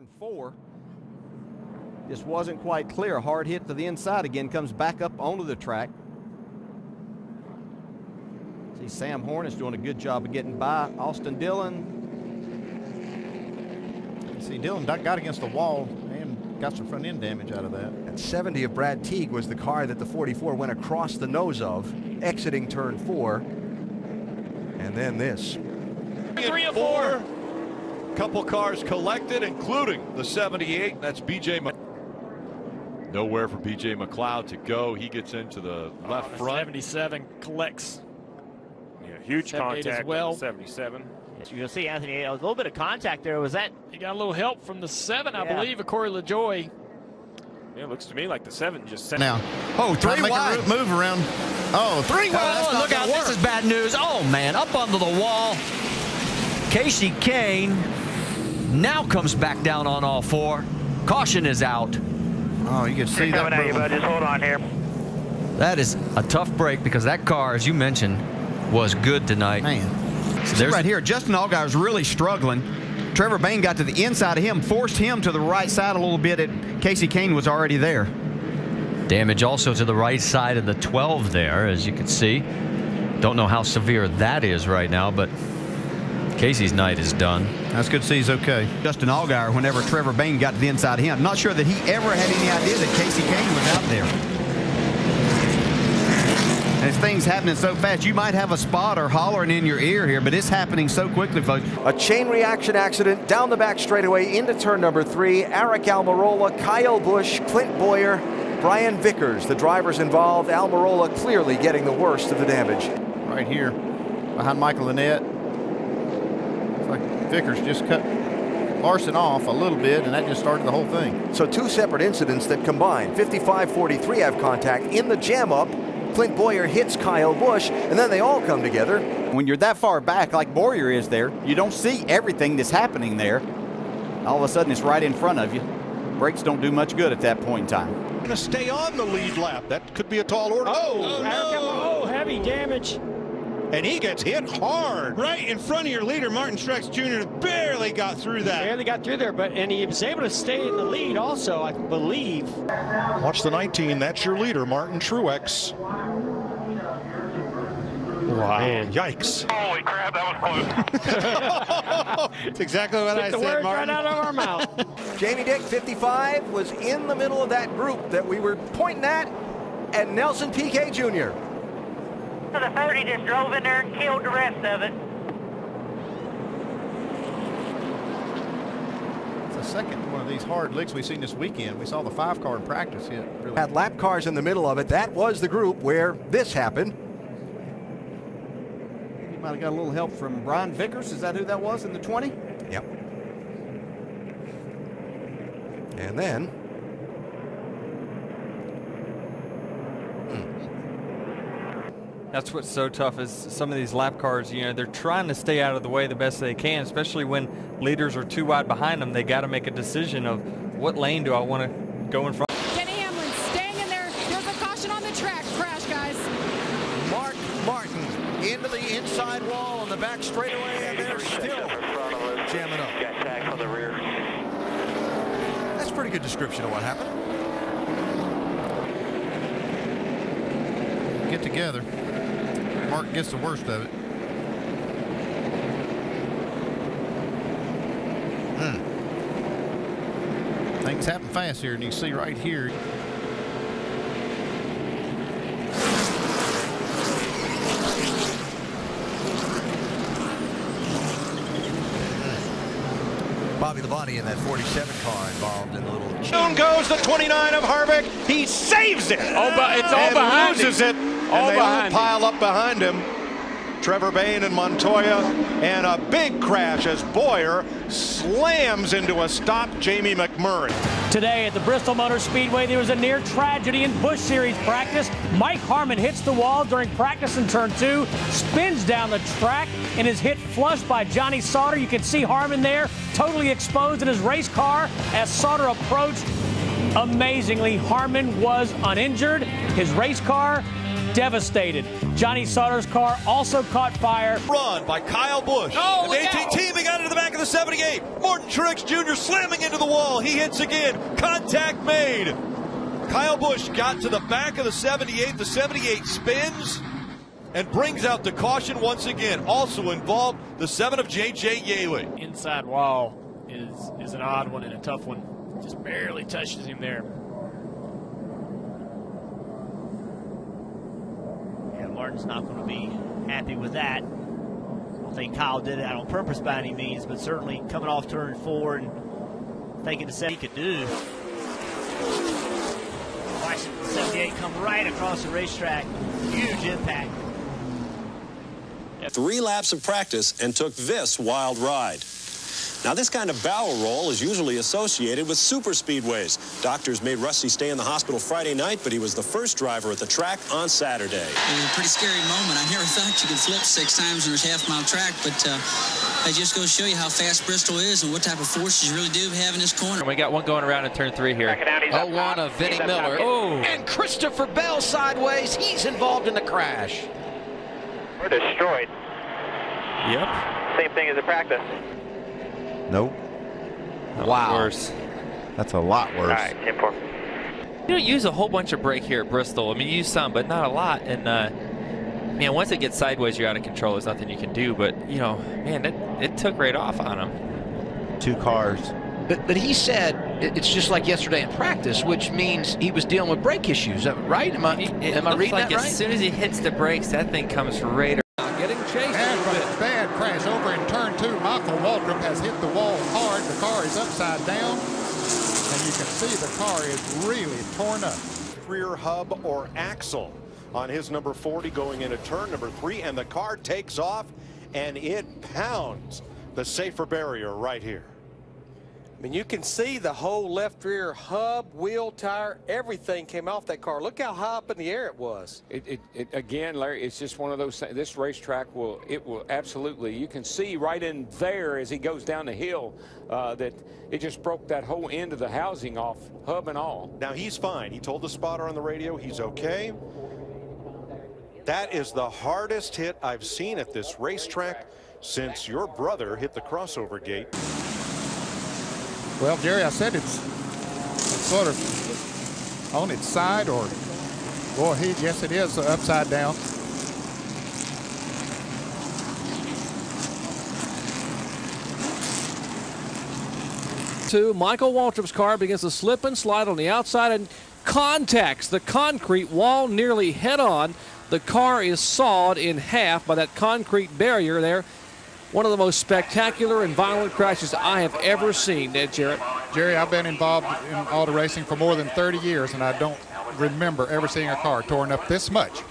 Turn 4. Just wasn't quite clear. A hard hit to the inside again, comes back up onto the track. See Sam Horn is doing a good job of getting by Austin Dillon. You see Dillon got against the wall and got some front end damage out of that. And 70 of Brad Teague was the car that the 44 went across the nose of, exiting turn 4. And then this. 3 of 4. Couple cars collected, including the 78. That's BJ. Nowhere for BJ McLeod to go. He gets into the left front. 77 collects. Yeah, huge contact as well. 77. You'll see, Anthony, a little bit of contact there. Was that? He got a little help from the 7, I believe, of Corey LaJoy. Yeah, it looks to me like the 7 just sent. Now, three wide. Move around. Oh, 3 wide. Oh, look out. This is bad news. Oh, man, up under the wall. Casey Kane now comes back down on all 4. Caution is out. Oh, you can see that. Just hold on here. That is a tough break because that car, as you mentioned, was good tonight. Man. So See right here, Justin Allgaier is really struggling. Trevor Bain got to the inside of him, forced him to the right side a little bit. Casey Kane was already there. Damage also to the right side of the 12 there, as you can see. Don't know how severe that is right now, but Casey's night is done. That's good to see he's okay. Justin Allgaier, whenever Trevor Bain got to the inside of him, not sure that he ever had any idea that Casey Kane was out there. And as things happening so fast, you might have a spotter hollering in your ear here, but it's happening so quickly, folks. A chain reaction accident down the back straightaway into turn number 3. Eric Almirola, Kyle Busch, Clint Boyer, Brian Vickers, the drivers involved. Almirola clearly getting the worst of the damage. Right here, behind Michael Lynette. It's like Vickers just cut Larson off a little bit, and that just started the whole thing. So 2 separate incidents that combine. 55-43 have contact in the jam-up. Clint Boyer hits Kyle Busch, and then they all come together. When you're that far back, like Boyer is there, you don't see everything that's happening there. All of a sudden, it's right in front of you. Brakes don't do much good at that point in time. Going to stay on the lead lap. That could be a tall order. Oh, heavy damage. And he gets hit hard. Right in front of your leader, Martin Truex Jr. barely got through that. Barely got through there, and he was able to stay in the lead also, I believe. Watch the 19. That's your leader, Martin Truex. Wow. Man. Yikes. Holy crap, that was close. That's exactly what I Took the said, words Martin. right out of our mouth. Jamie Dick, 55, was in the middle of that group that we were pointing at, and Nelson Piquet Jr. So the 30 just drove in there and killed the rest of it. It's the second one of these hard licks we've seen this weekend. We saw the 5 car in practice hit. Really. Had lap cars in the middle of it. That was the group where this happened. You might have got a little help from Brian Vickers. Is that who that was in the 20? Yep. And then That's what's so tough is some of these lap cars, you know, they're trying to stay out of the way the best they can, especially when leaders are too wide behind them. They got to make a decision of what lane do I want to go in front. Denny Hamlin staying in there. There's a caution on the track. Crash, guys. Mark Martin into the inside wall on the back straightaway, and they're still jamming up. Got tagged on the rear. That's a pretty good description of what happened. Get together. Mark gets the worst of it. Things happen fast here, and you see right here. Bobby Labonte in that 47 car involved in the little. Down goes the 29 of Harvick. He saves it. It's all behind him. Loses it. And they all pile up behind him. Trevor Bain and Montoya, and a big crash as Boyer slams into a stop Jamie McMurray. Today at the Bristol Motor Speedway, there was a near tragedy in Busch Series practice. Mike Harmon hits the wall during practice in turn 2, spins down the track, and is hit flush by Johnny Sauter. You can see Harmon there, totally exposed in his race car as Sauter approached. Amazingly, Harmon was uninjured. His race car devastated. Johnny Sauter's car also caught fire. Run by Kyle Busch. Oh, and the 18 teaming out into the back of the 78. Martin Truex Jr. slamming into the wall. He hits again. Contact made. Kyle Busch got to the back of the 78. The 78 spins and brings out the caution once again. Also involved the 7 of J.J. Yaley. Inside wall is an odd one and a tough one. Just barely touches him there. Yeah, Martin's not going to be happy with that. I don't think Kyle did it on purpose by any means, but certainly coming off turn 4 and thinking the 7 he could do. Watching the 78 come right across the racetrack. Huge impact. 3 laps of practice and took this wild ride. Now, this kind of barrel roll is usually associated with super speedways. Doctors made Rusty stay in the hospital Friday night, but he was the first driver at the track on Saturday. It was a pretty scary moment. I never thought you could flip 6 times in a half-mile track, but it just goes to show you how fast Bristol is and what type of force you really do have in this corner. We got one going around in turn 3 here. 0-1 of Vinnie Miller. Oh, and Christopher Bell sideways. He's involved in the crash. We're destroyed. Yep. Same thing as a practice. Nope. Wow. Worse. That's a lot worse. All right, 10-4. You don't use a whole bunch of brake here at Bristol. I mean, you use some, but not a lot. And, man, once it gets sideways, you're out of control. There's nothing you can do. But, you know, man, it took right off on him. 2 cars. But he said it's just like yesterday in practice, which means he was dealing with brake issues, right? Am I reading that right? As soon as he hits the brakes, that thing comes right around. Getting chased. Bad crash over in turn 2. Michael Waltrip has hit the wall hard. The car is upside down, and you can see the car is really torn up. Rear hub or axle on his number 40 going into turn number 3, and the car takes off and it pounds the safer barrier right here. I mean, you can see the whole left rear hub, wheel, tire, everything came off that car. Look how high up in the air it was. Again, Larry, it's just one of those things. This racetrack will absolutely, you can see right in there as he goes down the hill that it just broke that whole end of the housing off, hub and all. Now he's fine. He told the spotter on the radio he's okay. That is the hardest hit I've seen at this racetrack since your brother hit the crossover gate. Well, Jerry, I said it's sort of on its side, or boy, yes, it is upside down. Michael Waltrip's car begins to slip and slide on the outside and contacts the concrete wall nearly head on. The car is sawed in half by that concrete barrier there. One of the most spectacular and violent crashes I have ever seen, Ed Jarrett. Jerry, I've been involved in auto racing for more than 30 years, and I don't remember ever seeing a car torn up this much.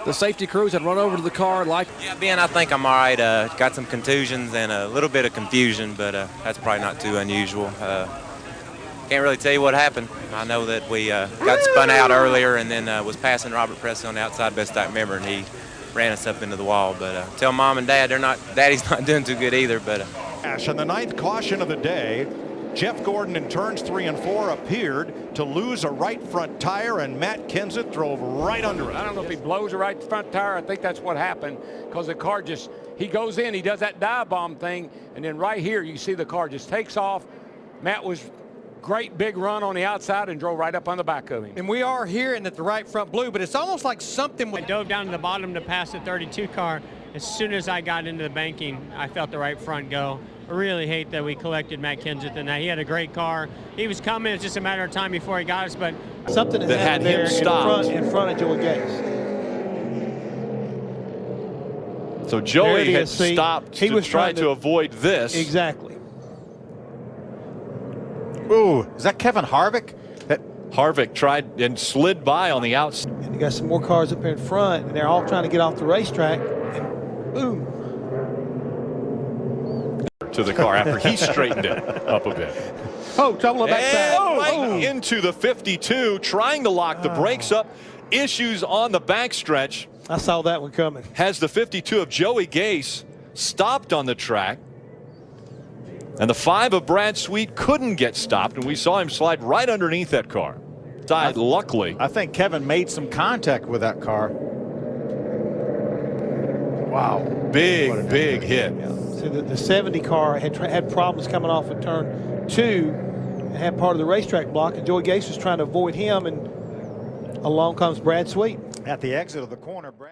The safety crews had run over to the car like... Yeah, Ben, I think I'm all right. Got some contusions and a little bit of confusion, but that's probably not too unusual. Can't really tell you what happened. I know that we got spun out earlier and then was passing Robert Presley on the outside, best I remember, and he ran us up into the wall. But tell Mom and Dad Daddy's not doing too good either. But And the 9th caution of the day, Jeff Gordon in turns 3 and 4 appeared to lose a right front tire, and Matt Kenseth drove right under it. I don't know if he blows a right front tire. I think that's what happened, because the car he goes in, he does that dive bomb thing, and then right here you see the car just takes off. Matt was great big run on the outside and drove right up on the back of him. And we are hearing that the right front blew, but it's almost like something... I dove down to the bottom to pass the 32 car. As soon as I got into the banking, I felt the right front go. I really hate that we collected Matt Kenseth in that. He had a great car. He was coming. It's just a matter of time before he got us, but... Something that had him stopped in front of Joey Gase. So Joey had stopped to try to avoid this. Exactly. Ooh, is that Kevin Harvick? Harvick tried and slid by on the outside. And you got some more cars up here in front, and they're all trying to get off the racetrack, and boom. To the car after he straightened it up a bit. Oh, trouble on the backside. Right into the 52, trying to lock the brakes up. Issues on the backstretch. I saw that one coming. Has the 52 of Joey Gase stopped on the track. And the 5 of Brad Sweet couldn't get stopped, and we saw him slide right underneath that car. Luckily. I think Kevin made some contact with that car. Wow. Big hit. So the 70 car had problems coming off of turn 2 and had part of the racetrack block, and Joey Gase was trying to avoid him, and along comes Brad Sweet. At the exit of the corner, Brad.